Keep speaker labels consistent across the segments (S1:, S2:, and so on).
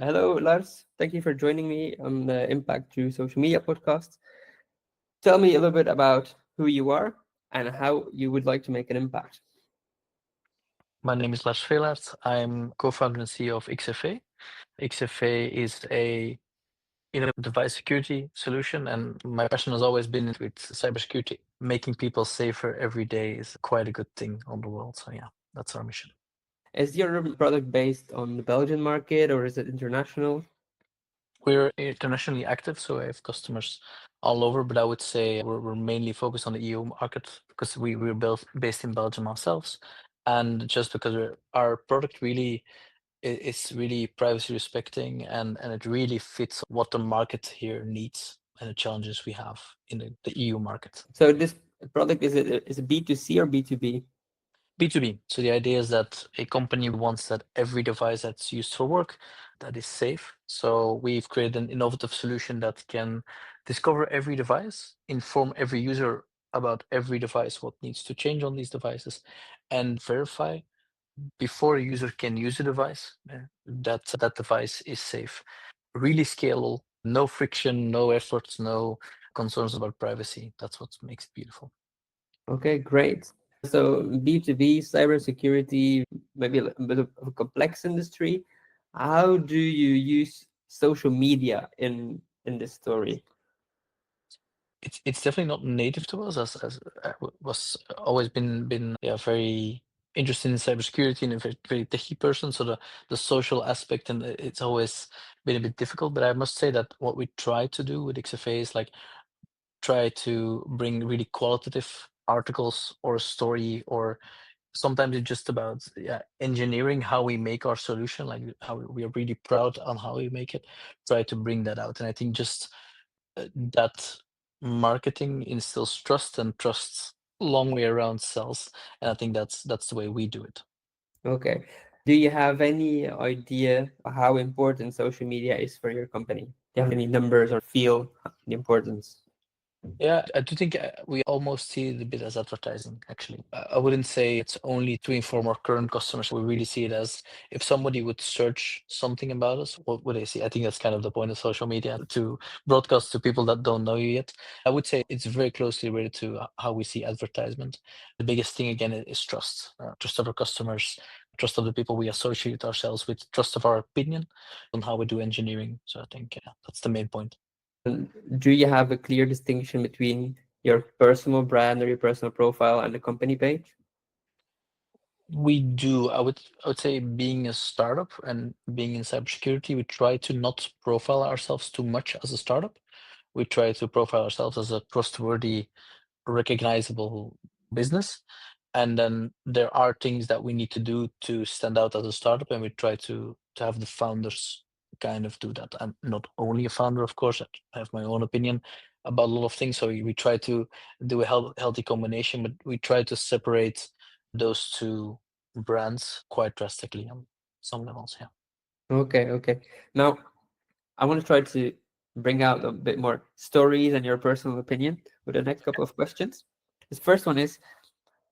S1: Hello, Lars. Thank you for joining me on the Impact Through Social Media podcast. Tell me a little bit about who you are and how you would like to make an impact.
S2: My name is Lars Veelaert. I'm co-founder and CEO of XFA. XFA is a device security solution, and my passion has always been with cybersecurity. Making people safer every day is quite a good thing on the world. So yeah, that's our mission.
S1: Is your product based on the Belgian market or is it international?
S2: We're internationally active, so I have customers all over, but I would say we're mainly focused on the EU market because we're based in Belgium ourselves. And just because our product really it's really privacy respecting and it really fits what the market here needs and the challenges we have in the EU market.
S1: So this product is it B2C or B2B?
S2: B2B. So the idea is that a company wants that every device that's used for work that is safe. So we've created an innovative solution that can discover every device, inform every user about every device, what needs to change on these devices, and verify before a user can use a device that that device is safe. Really scalable, no friction, no efforts, no concerns about privacy. That's what makes it beautiful.
S1: Okay, great. So B2B, cybersecurity, maybe a bit of a complex industry. How do you use social media in this story?
S2: It's definitely not native to us as was always been yeah, very interested in cybersecurity and a very techie person. So the social aspect and it's always been a bit difficult. But I must say that what we try to do with XFA is like try to bring really qualitative articles or a story, or sometimes it's just about engineering how we make our solution, like how we are really proud on how we make it, try to bring that out. And I think just that marketing instills trust, and trust long way around sells. And I think that's the way we do it.
S1: Okay. Do you have any idea how important social media is for your company? Do you have any numbers or feel the importance?
S2: Yeah, I do think we almost see it a bit as advertising, actually. I wouldn't say it's only to inform our current customers. We really see it as if somebody would search something about us, what would they see? I think that's kind of the point of social media, to broadcast to people that don't know you yet. I would say it's very closely related to how we see advertisement. The biggest thing, again, is trust. Trust of our customers, trust of the people we associate ourselves with, trust of our opinion on how we do engineering. So I think that's the main point.
S1: Do you have a clear distinction between your personal brand or your personal profile and the company page?
S2: We do. I would say being a startup and being in cybersecurity, we try to not profile ourselves too much as a startup. We try to profile ourselves as a trustworthy, recognizable business. And then there are things that we need to do to stand out as a startup, and we try to have the founders kind of do that. I'm not only a founder, of course. I have my own opinion about a lot of things. So we try to do a healthy combination, but we try to separate those two brands quite drastically on some levels. Yeah.
S1: Okay, okay. Now, I want to try to bring out a bit more stories and your personal opinion with the next couple of questions. This first one is,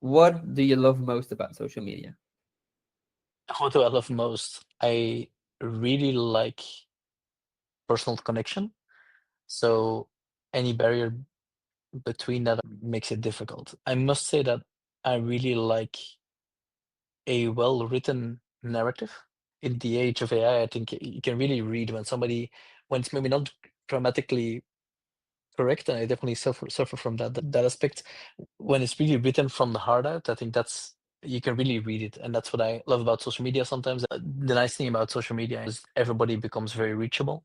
S1: what do you love most about social media?
S2: What do I love most? I really like personal connection. So any barrier between that makes it difficult. I must say that I really like a well-written narrative. In the age of AI, I think you can really read when it's maybe not grammatically correct, and I definitely suffer from that aspect. When it's really written from the heart out, I think that's you can really read it, and that's what I love about social media sometimes. The nice thing about social media is everybody becomes very reachable,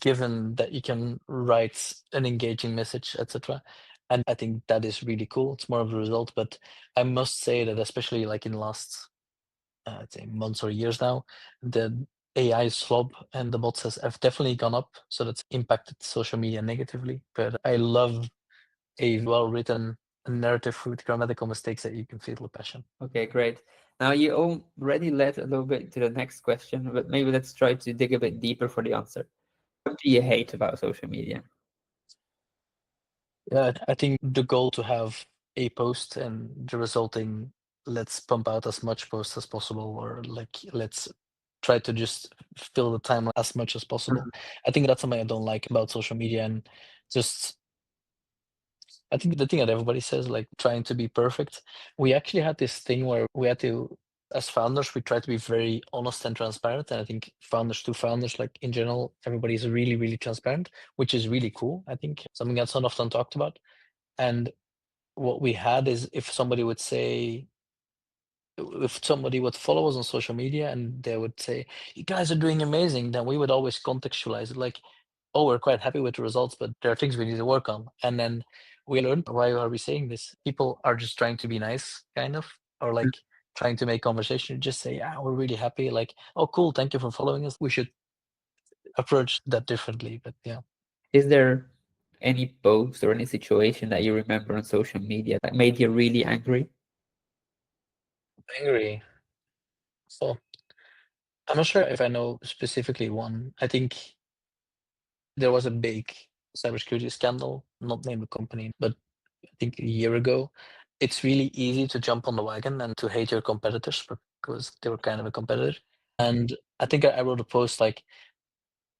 S2: given that you can write an engaging message, etc. And I think that is really cool. It's more of a result, but I must say that especially like in the last, I'd say months or years now, the AI slob and the bots have definitely gone up, so that's impacted social media negatively. But I love a well-written narrative with grammatical mistakes that you can feel the passion.
S1: Okay, great. Now, you already led a little bit to the next question, but maybe let's try to dig a bit deeper for the answer. What do you hate about social media?
S2: Yeah, I think the goal to have a post and the resulting let's pump out as much posts as possible, or like let's try to just fill the time as much as possible. I think that's something I don't like about social media, and just I think the thing that everybody says, like trying to be perfect. We actually had this thing where we had to, as founders, we try to be very honest and transparent. And I think founders to founders, like in general, everybody is really, really transparent, which is really cool. I think something that's not often talked about. And what we had is if somebody would say, if somebody would follow us on social media and they would say, "You guys are doing amazing," then we would always contextualize it like, "Oh, we're quite happy with the results, but there are things we need to work on." And then we learned, why are we saying this? People are just trying to be nice, kind of, or like trying to make conversation. Just say, "Yeah, we're really happy." Like, "Oh, cool, thank you for following us." We should approach that differently. But yeah,
S1: Is there any post or any situation that you remember on social media that made you really angry?
S2: angry. So I'm not sure if I know specifically one. I think there was a big cybersecurity scandal, not name the company, but I think a year ago. It's really easy to jump on the wagon and to hate your competitors because they were kind of a competitor. And I think I wrote a post like,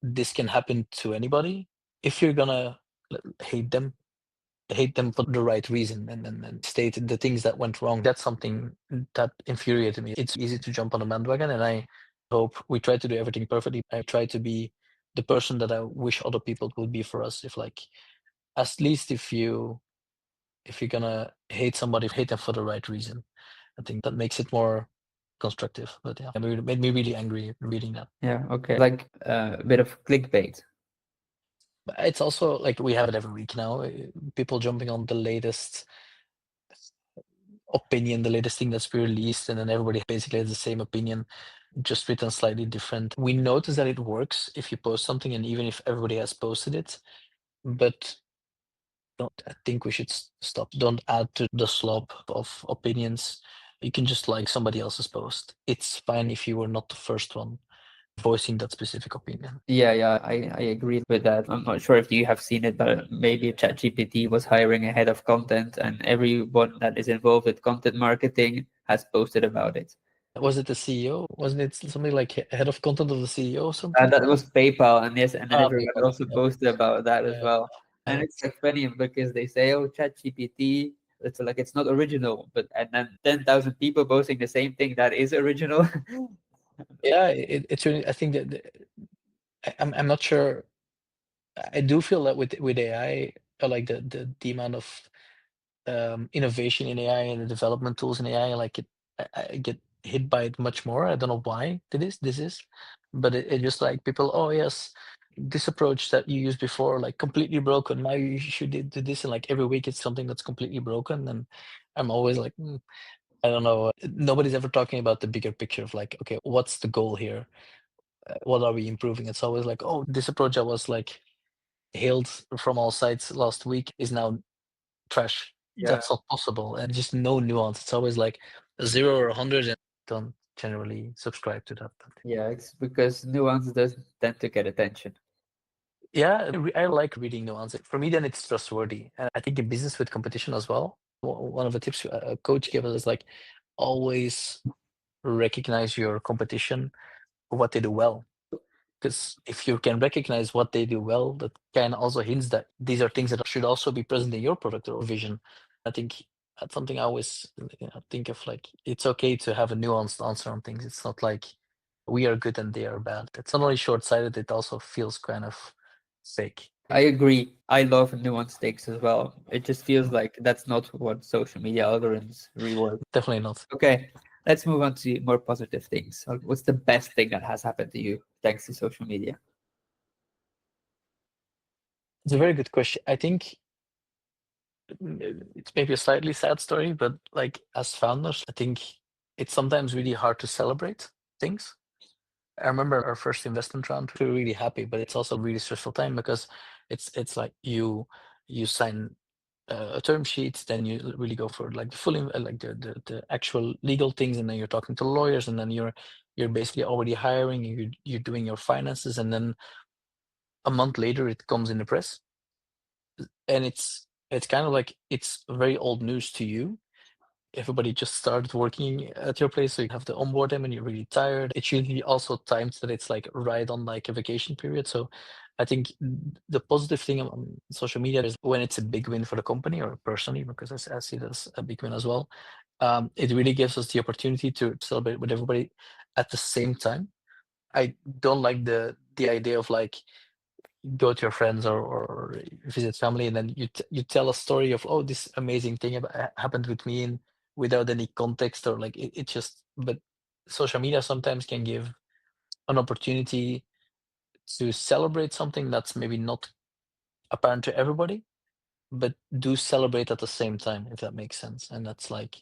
S2: this can happen to anybody. If you're gonna hate them, hate them for the right reason, and state the things that went wrong. That's something that infuriated me. It's easy to jump on a bandwagon, and I hope we try to do everything perfectly. I try to be the person that I wish other people would be for us. If like, at least if you're gonna hate somebody, hate them for the right reason. I think that makes it more constructive. But yeah, it made me really angry reading that.
S1: Yeah, okay. Like a bit of clickbait.
S2: But it's also like we have it every week now. People jumping on the latest opinion, the latest thing that's been released, and then everybody basically has the same opinion, just written slightly different. We notice that it works if you post something, and even if everybody has posted it, but don't. I think we should stop. Don't add to the slope of opinions. You can just like somebody else's post. It's fine if you were not the first one voicing that specific opinion.
S1: Yeah, I agree with that. I'm not sure if you have seen it, but maybe ChatGPT was hiring a head of content, and everyone that is involved with content marketing has posted about it.
S2: Was it the CEO? Wasn't it something like head of content of the CEO or something?
S1: That was PayPal, and yes, and then
S2: Ah,
S1: everyone
S2: PayPal.
S1: also posted about that as
S2: Yeah,
S1: well. And
S2: yeah,
S1: it's like funny because they say, "Oh, ChatGPT," it's like it's not original, but and then 10,000 people posting the same thing that is original.
S2: yeah. It's really. I think that I'm not sure. I do feel that with AI, like the amount of innovation in AI and the development tools in AI, like I get hit by it much more. I don't know why this is, but it just like people. Oh yes, this approach that you used before, like completely broken. Now you should do this, and like every week it's something that's completely broken. And I'm always like, I don't know. Nobody's ever talking about the bigger picture of like, okay, what's the goal here? What are we improving? It's always like, oh, this approach that was like hailed from all sides last week is now trash.
S1: Yeah,
S2: That's not possible. And just no nuance. It's always like a 0 or 100, and don't generally subscribe to that. But
S1: yeah, it's because nuance does tend to get attention.
S2: yeah, I like reading nuance. For me, then it's trustworthy. And I think in business with competition as well, one of the tips a coach gave us is like always recognize your competition, what they do well. Because if you can recognize what they do well, that can also hints that these are things that should also be present in your product or vision. I think that's something I always think of, like it's okay to have a nuanced answer on things. It's not like we are good and they are bad. It's not only short-sighted, it also feels kind of fake.
S1: I agree. I love nuance takes as well. It just feels like that's not what social media algorithms reward.
S2: Definitely not.
S1: Okay, let's move on to more positive things. What's the best thing that has happened to you thanks to social media?
S2: It's a very good question. I think it's maybe a slightly sad story, but like as founders, I think it's sometimes really hard to celebrate things. I remember our first investment round. We were really happy, but it's also a really stressful time because it's like you sign a term sheet, then you really go for like the full like the actual legal things, and then you're talking to lawyers, and then you're basically already hiring. You're doing your finances, and then a month later it comes in the press, and it's kind of like it's very old news to you, everybody just started working at your place, so you have to onboard them and you're really tired. It's usually also timed that it's like right on like a vacation period. So I think the positive thing on social media is when it's a big win for the company or personally, because I see it as a big win as well. It really gives us the opportunity to celebrate with everybody at the same time. I don't like the idea of like go to your friends or visit family and then you tell a story of, oh, this amazing thing happened with me, and without any context, or like it just. But social media sometimes can give an opportunity to celebrate something that's maybe not apparent to everybody, but do celebrate at the same time, if that makes sense. And that's like,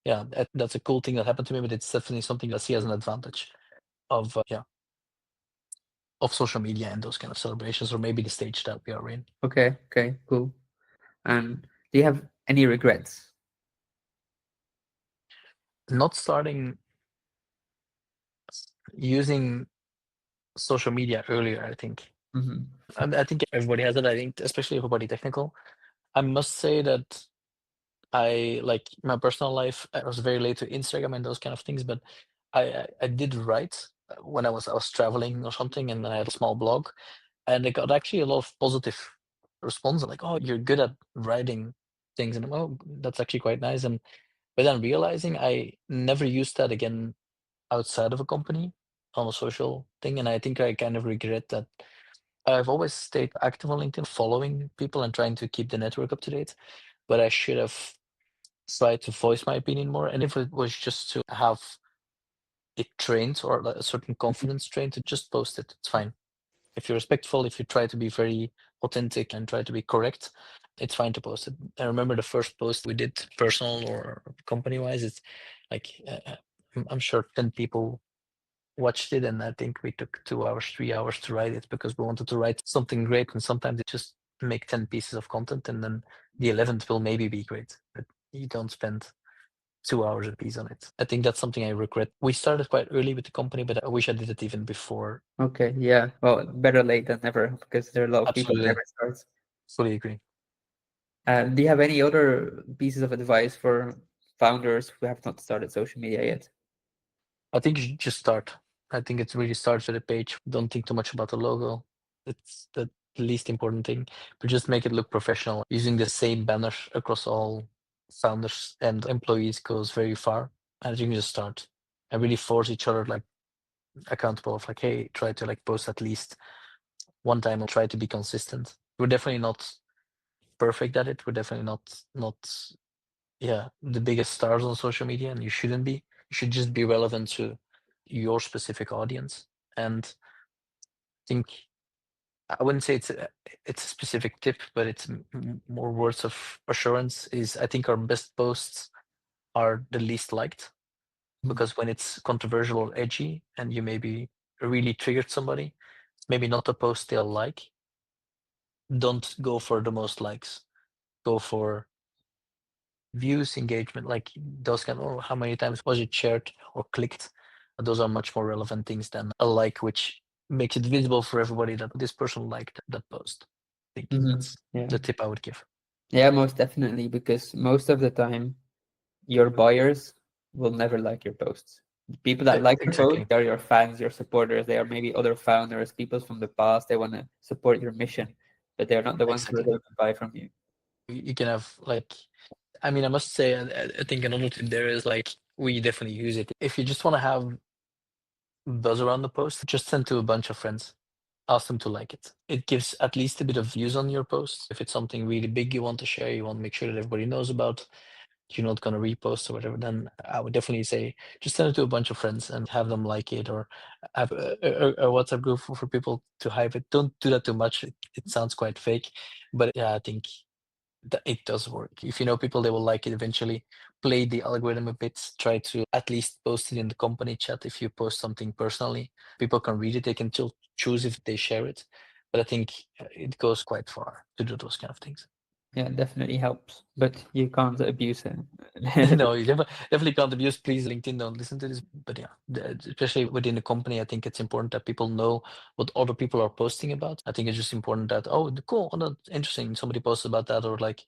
S2: yeah, that's a cool thing that happened to me, but it's definitely something I see as an advantage of of social media and those kind of celebrations, or maybe the stage that we are in.
S1: Okay, cool. And do you have any regrets?
S2: Not starting using social media earlier, I think.
S1: Mm-hmm.
S2: I think everybody has it. I think especially everybody technical. I must say that I like my personal life. I was very late to Instagram and those kind of things, but I did write when I was traveling or something, and I had a small blog, and I got actually a lot of positive response, like, "Oh, you're good at writing things," and oh, that's actually quite nice. And but then realizing I never used that again outside of a company on a social thing, and I think I kind of regret that. I've always stayed active on LinkedIn, following people and trying to keep the network up to date, but I should have tried to voice my opinion more. And if it was just to have it trained or like a certain confidence trained, to just post it, it's fine. If you're respectful, if you try to be very authentic and try to be correct, it's fine to post it. I remember the first post we did, personal or company wise, it's like I'm sure 10 people watched it, and I think we took 2 hours, 3 hours to write it, because we wanted to write something great, and sometimes it just make 10 pieces of content, and then the 11th will maybe be great, but you don't spend 2 hours a piece on it. I think that's something I regret. We started quite early with the company, but I wish I did it even before.
S1: Okay, yeah. Well, better late than never, because there are a lot of people who
S2: Absolutely.
S1: never start.
S2: Fully agree.
S1: Do you have any other pieces of advice for founders who have not started social media yet?
S2: I think you should just start. I think it really starts with a page. Don't think too much about the logo. It's the least important thing, but just make it look professional. Using the same banner across all founders and employees goes very far. And you can just start and really force each other like accountable of like, hey, try to like post at least one time and try to be consistent. We're definitely not perfect at it. We're definitely not the biggest stars on social media, and you shouldn't be. You should just be relevant to your specific audience. And I think I wouldn't say it's a specific tip, but it's more words of assurance. Is I think our best posts are the least liked, because when it's controversial or edgy and you maybe really triggered somebody, maybe not a post they'll like. Don't go for the most likes. Go for views, engagement, like those kind of, or how many times was it shared or clicked. Those are much more relevant things than a like, which makes it visible for everybody that this person liked that post. I think
S1: Mm-hmm.
S2: that's
S1: Yeah.
S2: the tip I would give.
S1: Yeah, most definitely, because most of the time your buyers will never like your posts. People that like your post
S2: Exactly.
S1: are your fans, your supporters. They are maybe other founders, people from the past. They want to support your mission, but they're not the ones who are
S2: Exactly.
S1: going to buy from you.
S2: You can have like, I mean, I must say, I think another tip there is like, we definitely use it. If you just want to have buzz around the post, just send to a bunch of friends. Ask them to like it. It gives at least a bit of views on your post. If it's something really big you want to share, you want to make sure that everybody knows about, you're not going to repost or whatever, then I would definitely say just send it to a bunch of friends and have them like it, or have a WhatsApp group for people to hype it. Don't do that too much. It sounds quite fake, but yeah, I think that it does work. If you know people, they will like it eventually. Play the algorithm a bit. Try to at least post it in the company chat. If you post something personally, people can read it. They can still choose if they share it. But I think it goes quite far to do those kind of things.
S1: Yeah, it definitely helps, but you can't abuse it.
S2: No, you definitely can't abuse. Please, LinkedIn, don't listen to this. But yeah, especially within the company, I think it's important that people know what other people are posting about. I think it's just important that, oh, cool, oh, that's interesting. Somebody posts about that, or like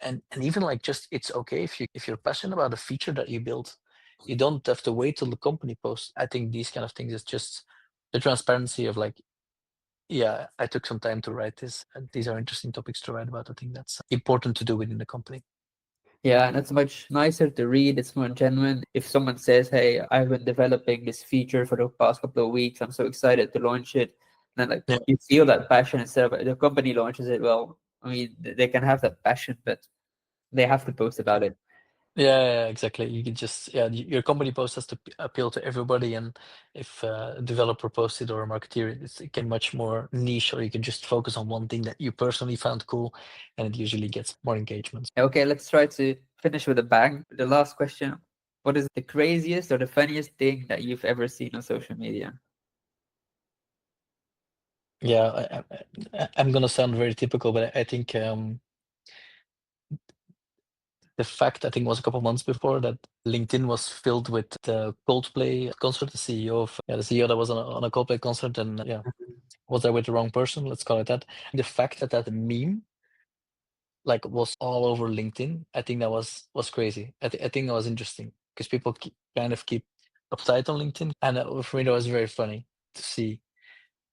S2: And even like just it's okay if you're passionate about a feature that you build, you don't have to wait till the company posts. I think these kind of things is just the transparency of like, yeah, I took some time to write this, and these are interesting topics to write about. I think that's important to do within the company.
S1: Yeah, and it's much nicer to read. It's more genuine. If someone says, "Hey, I've been developing this feature for the past couple of weeks. I'm so excited to launch it," then like
S2: Yeah.
S1: you feel that passion instead of the company launches it. Well, I mean, they can have that passion, but they have to post about it.
S2: Yeah, exactly. You can just, yeah, your company post has to appeal to everybody, and if a developer posts it or a marketeer, it can much more niche, or you can just focus on one thing that you personally found cool, and it usually gets more engagement.
S1: Okay, let's try to finish with a bang. The last question: what is the craziest or the funniest thing that you've ever seen on social media?
S2: Yeah, I'm gonna sound very typical, but I think the fact, I think it was a couple months before, that LinkedIn was filled with the Coldplay concert. The CEO of, yeah, the CEO that was on a Coldplay concert, and yeah, was there with the wrong person? Let's call it that. The fact that that meme like was all over LinkedIn, I think that was crazy. I think that was interesting because people kind of keep uptight on LinkedIn, and for me that was very funny to see.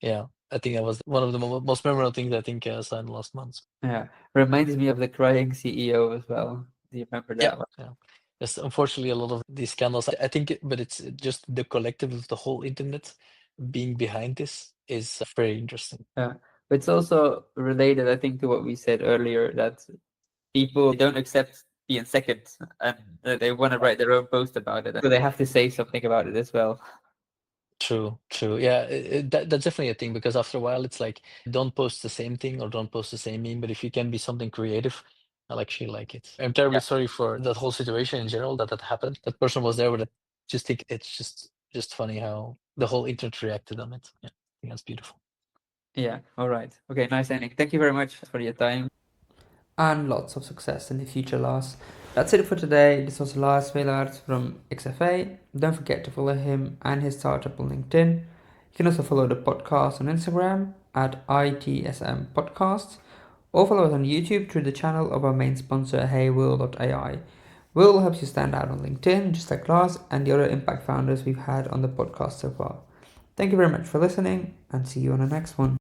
S2: Yeah, I think that was one of the most memorable things I think I saw in the last months.
S1: Yeah, reminds me of the crying CEO as well. Do you remember
S2: Yeah,
S1: that one?
S2: yeah. There's unfortunately a lot of these scandals. I think, but it's just the collective of the whole internet being behind this is very interesting.
S1: Yeah, but it's also related, I think, to what we said earlier that people don't accept being second, and they want to write their own post about it. So they have to say something about it as well.
S2: True, true. Yeah, that's definitely a thing, because after a while it's like don't post the same thing or don't post the same meme, but if you can be something creative, I'll actually like it. I'm terribly
S1: Yeah,
S2: sorry for that whole situation in general that happened. That person was there, but I just think it's just funny how the whole internet reacted on it. Yeah, I think that's beautiful.
S1: yeah. All right. Okay, nice ending. Thank you very much for your time.
S3: And lots of success in the future, Lars. That's it for today. This was Lars Veelaert from XFA. Don't forget to follow him and his startup on LinkedIn. You can also follow the podcast on Instagram at ITSM Podcasts, or follow us on YouTube through the channel of our main sponsor, HeyWill.ai. Will helps you stand out on LinkedIn, just like Lars and the other impact founders we've had on the podcast so far. Thank you very much for listening, and see you on the next one.